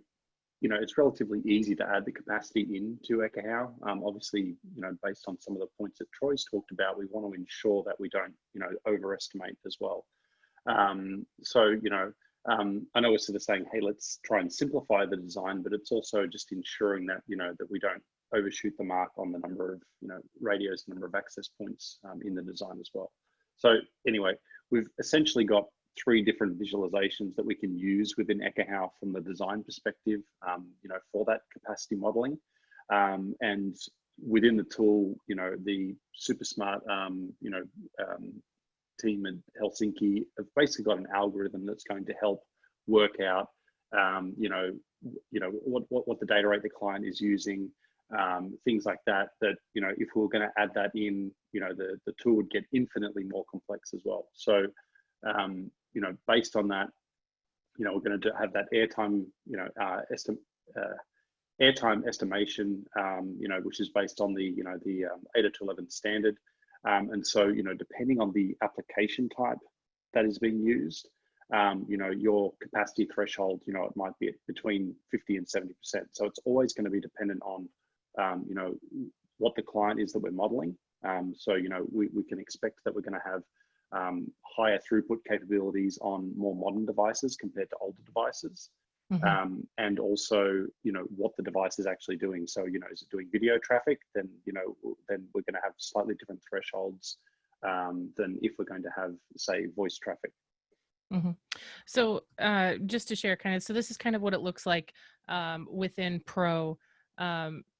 it's relatively easy to add the capacity into Ekahau. Obviously, based on some of the points that Troy's talked about, we want to ensure that we don't, overestimate as well. So, I know we're sort of saying, hey, let's try and simplify the design, but it's also just ensuring that, that we don't overshoot the mark on the number of, radios, number of access points in the design as well. So anyway, we've essentially got 3 different visualizations that we can use within Ekahau from the design perspective, for that capacity modeling. And within the tool, the super smart, team in Helsinki have basically got an algorithm that's going to help work out, what the data rate the client is using, things like that, if we were going to add that in, the tool would get infinitely more complex as well. So, based on that, we're going to have that airtime, airtime estimation, which is based on the, the 802.11 standard. And so, depending on the application type that is being used, your capacity threshold, it might be between 50 and 70%. So it's always going to be dependent on, what the client is that we're modeling. So, we can expect that we're going to have higher throughput capabilities on more modern devices compared to older devices. And also, what the device is actually doing. So, is it doing video traffic? Then, then we're going to have slightly different thresholds than if we're going to have, say, voice traffic. So just to share so this is kind of what it looks like within Pro.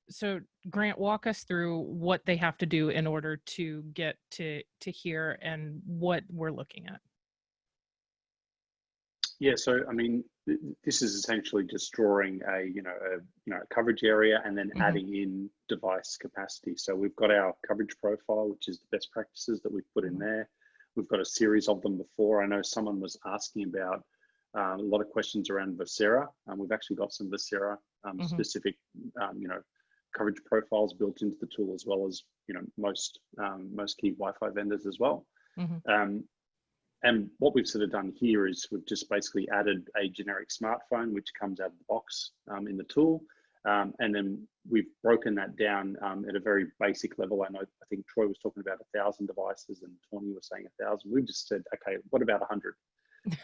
So Grant, walk us through what they have to do in order to get to here and what we're looking at. Yeah, so I mean, this is essentially just drawing a coverage area and then adding in device capacity. So we've got our coverage profile, which is the best practices that we've put in there. We've got a series of them before. I know someone was asking about a lot of questions around Vocera, and we've actually got some Vocera specific coverage profiles built into the tool, as well as most key Wi-Fi vendors as well. And what we've sort of done here is we've just basically added a generic smartphone, which comes out of the box in the tool. And then we've broken that down at a very basic level. I think Troy was talking about 1,000 devices and Tawny was saying 1,000. We've just said, okay, what about 100?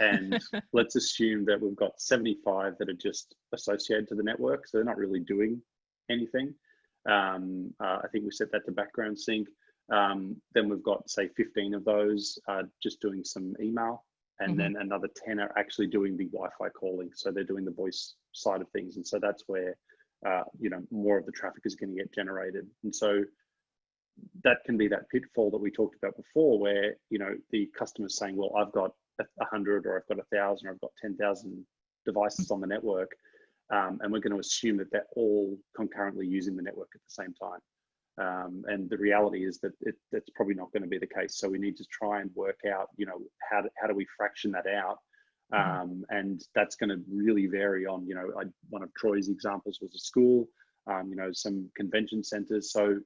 And let's assume that we've got 75 that are just associated to the network. So they're not really doing anything. I think we set that to background sync. Then we've got, say, 15 of those just doing some email, and then another 10 are actually doing the Wi-Fi calling. So they're doing the voice side of things. And so that's where, more of the traffic is going to get generated. And so that can be that pitfall that we talked about before, where, the customer's saying, well, I've got 100, or I've got 1,000, or I've got 10,000 devices on the network. And we're going to assume that they're all concurrently using the network at the same time. And the reality is that that's probably not going to be the case. So we need to try and work out, how do we fraction that out? And that's going to really vary on, one of Troy's examples was a school, some convention centers. So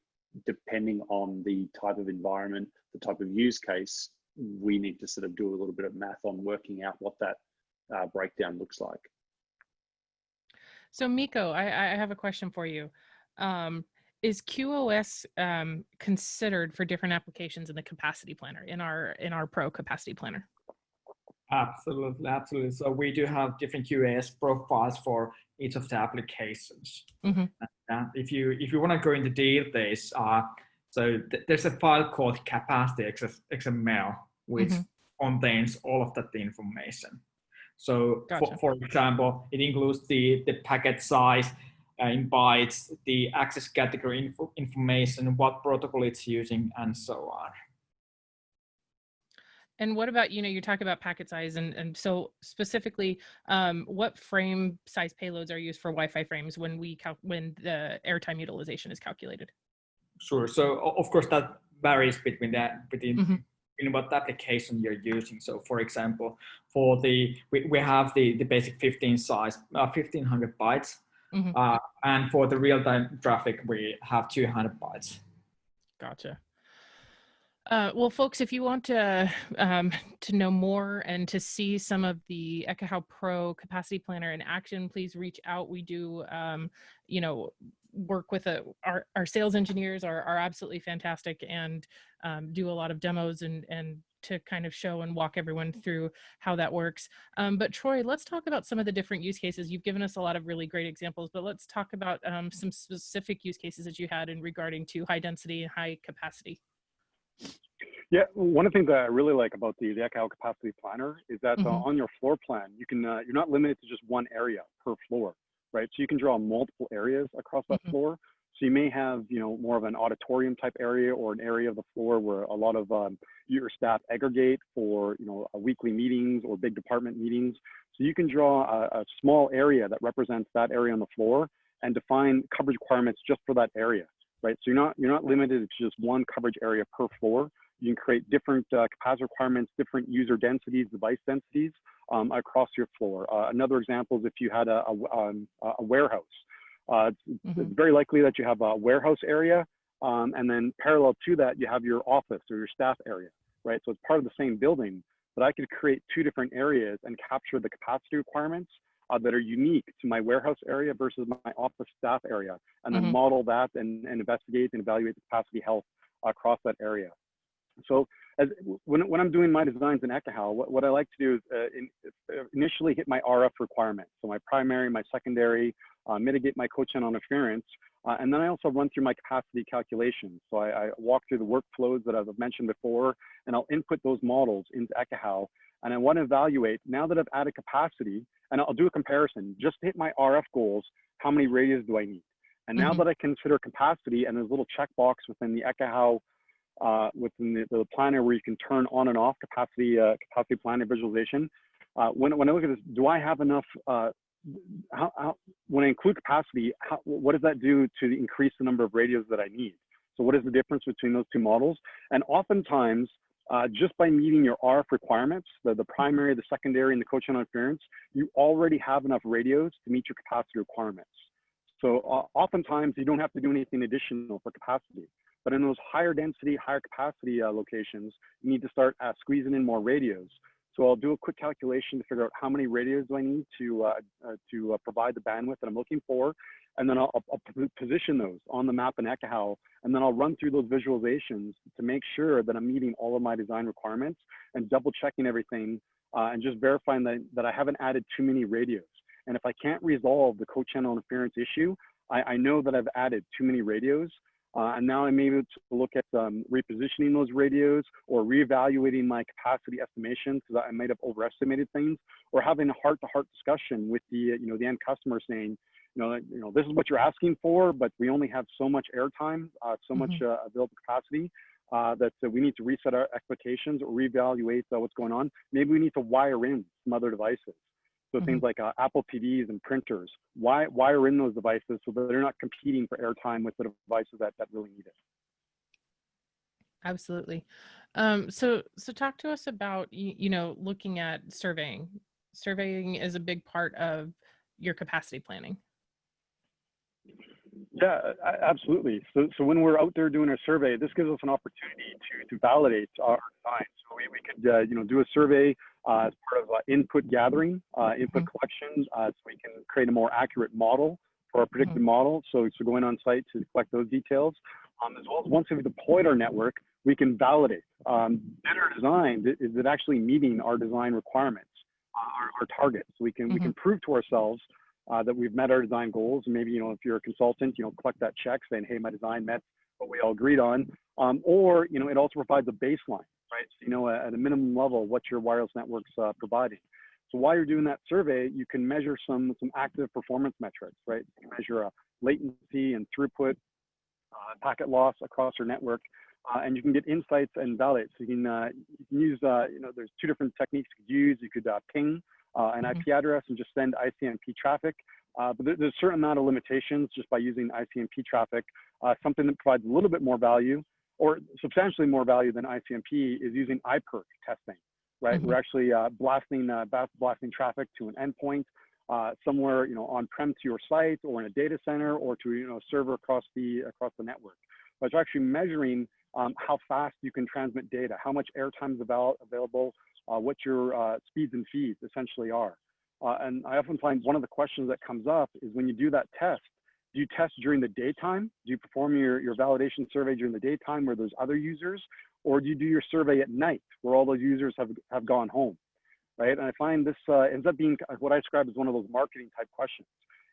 depending on the type of environment, the type of use case, we need to sort of do a little bit of math on working out what that breakdown looks like. So Miko, I have a question for you. Is QoS considered for different applications in the capacity planner, in our Pro capacity planner? Absolutely, absolutely. So we do have different QoS profiles for each of the applications. If you want to go into details, there's a file called capacity XML, which contains all of that information. So Gotcha. for example, it includes the packet size in bytes, the access category information, what protocol it's using, and so on. And what about, you talk about packet size, and so specifically, what frame size payloads are used for Wi-Fi frames when the airtime utilization is calculated? Sure. So of course that varies between what application you're using. So for example, we have the basic 1500 bytes, and for the real-time traffic we have 200 bytes. Gotcha. Well, folks, if you want to know more and to see some of the Ekahau Pro Capacity Planner in action, please reach out. We do, work with our sales engineers are absolutely fantastic, and do a lot of demos and to kind of show and walk everyone through how that works. But Troy, let's talk about some of the different use cases. You've given us a lot of really great examples, but let's talk about some specific use cases that you had in regarding to high density and high capacity. Yeah, one of the things that I really like about the Ekahau Capacity Planner is that on your floor plan, you can you're not limited to just one area per floor, right? So you can draw multiple areas across that floor. So you may have, more of an auditorium type area, or an area of the floor where a lot of your staff aggregate for, weekly meetings or big department meetings. So you can draw a small area that represents that area on the floor and define coverage requirements just for that area, right? So you're not limited to just one coverage area per floor. You can create different capacity requirements, different user densities, device densities across your floor. Another example is if you had a warehouse. It's very likely that you have a warehouse area, and then parallel to that, you have your office or your staff area, right? So it's part of the same building, but I could create two different areas and capture the capacity requirements that are unique to my warehouse area versus my office staff area, and then model that and investigate and evaluate the capacity health across that area. So when I'm doing my designs in Ekahau, what I like to do is initially hit my RF requirements. So my primary, my secondary, mitigate my co-channel interference, and then I also run through my capacity calculations. So I walk through the workflows that I've mentioned before, and I'll input those models into Ekahau, and I want to evaluate, now that I've added capacity, and I'll do a comparison, just to hit my RF goals, how many radios do I need? And now that I consider capacity, and there's a little checkbox within the Ekahau within the planner where you can turn on and off capacity planner visualization. When I look at this, do I have enough? When I include capacity, what does that do to increase the number of radios that I need? So what is the difference between those two models? And oftentimes, just by meeting your RF requirements, the primary, the secondary, and the co-channel interference, you already have enough radios to meet your capacity requirements. So oftentimes you don't have to do anything additional for capacity. But in those higher density, higher capacity locations, you need to start squeezing in more radios. So I'll do a quick calculation to figure out how many radios do I need to provide the bandwidth that I'm looking for. And then I'll position those on the map in Ekahau. And then I'll run through those visualizations to make sure that I'm meeting all of my design requirements and double checking everything and just verifying that I haven't added too many radios. And if I can't resolve the co-channel interference issue, I know that I've added too many radios. And now I'm able to look at repositioning those radios or reevaluating my capacity estimation because I might have overestimated things, or having a heart-to-heart discussion with the the end customer saying, this is what you're asking for, but we only have so much airtime, so much available capacity that we need to reset our expectations or reevaluate what's going on. Maybe we need to wire in some other devices. So things like Apple TVs and printers, wire in those devices so that they're not competing for airtime with the devices that really need it. Absolutely. So talk to us about, looking at surveying. Surveying is a big part of your capacity planning. Yeah, absolutely. So when we're out there doing a survey, this gives us an opportunity to validate our design. So we could do a survey as part of input gathering, input collection, so we can create a more accurate model for our predicted model. So going on site to collect those details, as well as once we've deployed our network, we can validate. Did our design, is it actually meeting our design requirements, our targets? So we can prove to ourselves that we've met our design goals. And maybe, if you're a consultant, collect that check saying, hey, my design met what we all agreed on. Or, it also provides a baseline, right? So, at a minimum level, what your wireless network's providing. So while you're doing that survey, you can measure some active performance metrics, right? You can measure latency and throughput, packet loss across your network, and you can get insights and validate. So you can use, there's two different techniques you could use. You could ping an IP address and just send ICMP traffic. But there's a certain amount of limitations just by using ICMP traffic. Something that provides a little bit more value, or substantially more value than ICMP, is using Iperk testing, right? We're actually blasting traffic to an endpoint somewhere, on-prem to your site or in a data center or to a server across the network. But it's actually measuring how fast you can transmit data, how much airtime is available, what your speeds and feeds essentially are. And I often find one of the questions that comes up is when you do that test, do you test during the daytime? Do you perform your validation survey during the daytime where there's other users? Or do you do your survey at night where all those users have gone home, right? And I find this ends up being what I describe as one of those marketing type questions.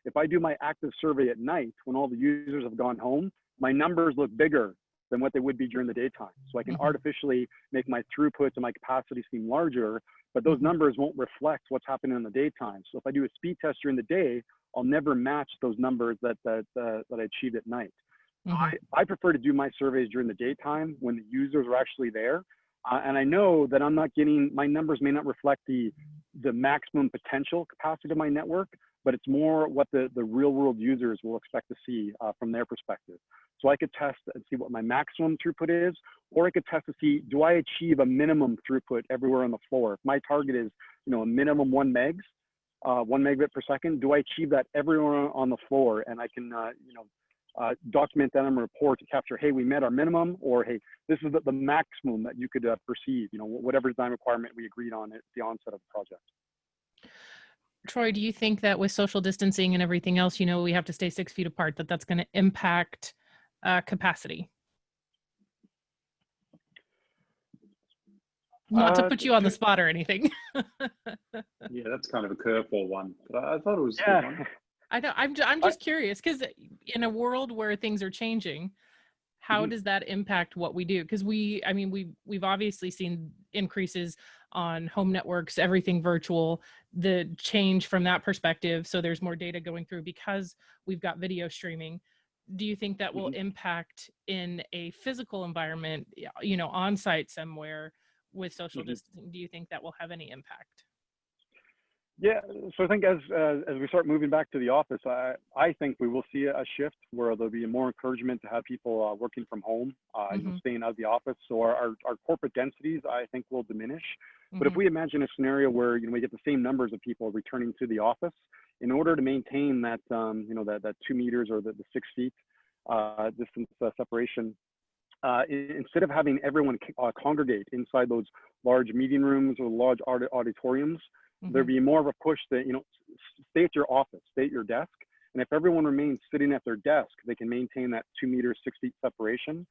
If I do my active survey at night when all the users have gone home, my numbers look bigger than what they would be during the daytime. So I can artificially make my throughput and my capacity seem larger, but those numbers won't reflect what's happening in the daytime. So if I do a speed test during the day, I'll never match those numbers that I achieved at night. I prefer to do my surveys during the daytime when the users are actually there. And I know that I'm not getting, my numbers may not reflect the maximum potential capacity of my network, but it's more what the real world users will expect to see from their perspective. So I could test and see what my maximum throughput is, or I could test to see, do I achieve a minimum throughput everywhere on the floor? If my target is, a minimum 1 megabit per second, do I achieve that everywhere on the floor? And I can, document that in a report to capture, hey, we met our minimum, or hey, this is the maximum that you could perceive, whatever design requirement we agreed on at the onset of the project. Troy, do you think that with social distancing and everything else, we have to stay 6 feet apart, that's going to impact capacity? Not to put you on the spot or anything. Yeah, that's kind of a curveball one, but I thought it was a good one. I know. I'm just curious, because in a world where things are changing, how does that impact what we do? Because we've obviously seen increases on home networks, everything virtual, the change from that perspective. So there's more data going through because we've got video streaming. Do you think that will impact in a physical environment, on site somewhere with social distancing? Do you think that will have any impact? Yeah, so I think as we start moving back to the office, I think we will see a shift where there'll be more encouragement to have people working from home, staying out of the office. So our corporate densities, I think, will diminish. But if we imagine a scenario where we get the same numbers of people returning to the office, in order to maintain that that 2 meters or the 6 feet distance separation, instead of having everyone congregate inside those large meeting rooms or large auditoriums, there'd be more of a push that, stay at your office, stay at your desk. And if everyone remains sitting at their desk, they can maintain that 2 meters, 6 feet separation.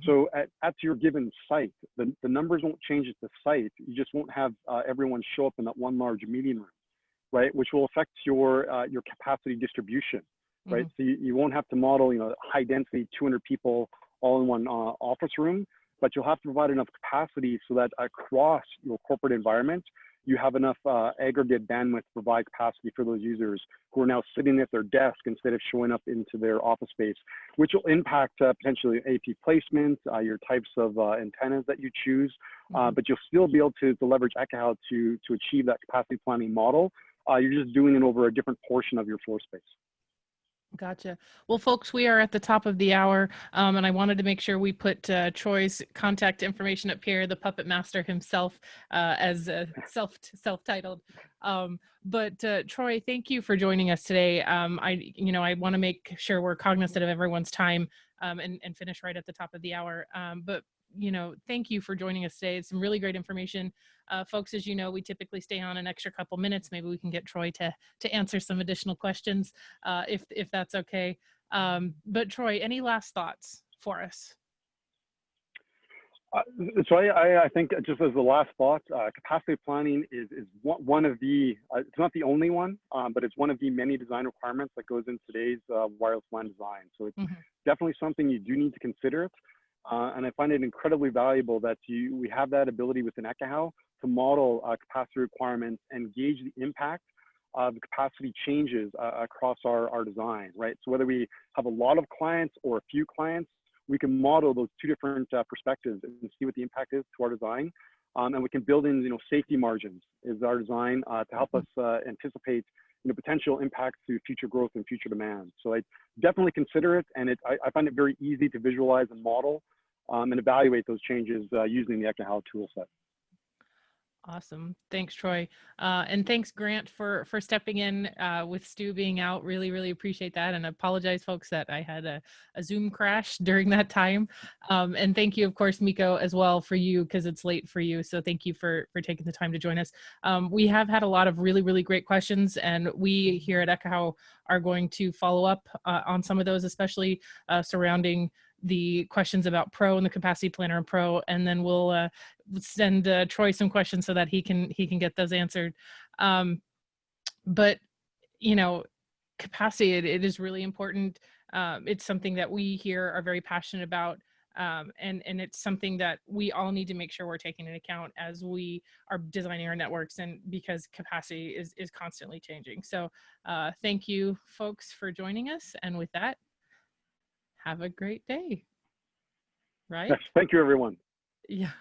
So at your given site, the numbers won't change at the site. You just won't have everyone show up in that one large meeting room, right? Which will affect your capacity distribution, right? So you won't have to model, high density, 200 people all in one office room, but you'll have to provide enough capacity so that across your corporate environment, you have enough aggregate bandwidth to provide capacity for those users who are now sitting at their desk instead of showing up into their office space, which will impact potentially AP placement, your types of antennas that you choose, but you'll still be able to leverage Ekahau to achieve that capacity planning model. You're just doing it over a different portion of your floor space. Gotcha. Well, folks, we are at the top of the hour, and I wanted to make sure we put Troy's contact information up here, the puppet master himself, as self-titled. But Troy, thank you for joining us today. I want to make sure we're cognizant of everyone's time and finish right at the top of the hour. But thank you for joining us today. It's some really great information. Folks, as you know, we typically stay on an extra couple minutes. Maybe we can get Troy to answer some additional questions if that's okay. But Troy, any last thoughts for us? So I think just as the last thought, capacity planning is one of the, it's not the only one, but it's one of the many design requirements that goes in today's wireless LAN design. So it's definitely something you do need to consider it. And I find it incredibly valuable that we have that ability within Ekahau to model capacity requirements and gauge the impact of capacity changes across our design, right? So whether we have a lot of clients or a few clients, we can model those two different perspectives and see what the impact is to our design. And we can build in, safety margins is our design to help us anticipate potential impacts to future growth and future demand. So I definitely consider it, and I find it very easy to visualize and model and evaluate those changes using the Ekahau tool set. Awesome. Thanks, Troy. And thanks, Grant, for stepping in with Stu being out. Really, really appreciate that. And I apologize, folks, that I had a Zoom crash during that time. And thank you, of course, Miko, as well for you, because it's late for you. So thank you for taking the time to join us. We have had a lot of really, really great questions, and we here at Ekahau are going to follow up on some of those, especially surrounding the questions about Pro and the Capacity Planner and Pro, and then we'll send Troy some questions so that he can get those answered. But capacity, it is really important. It's something that we here are very passionate about, and it's something that we all need to make sure we're taking into account as we are designing our networks, and because capacity is constantly changing. So thank you, folks, for joining us, and with that, have a great day. Right? Yes, thank you, everyone. Yeah.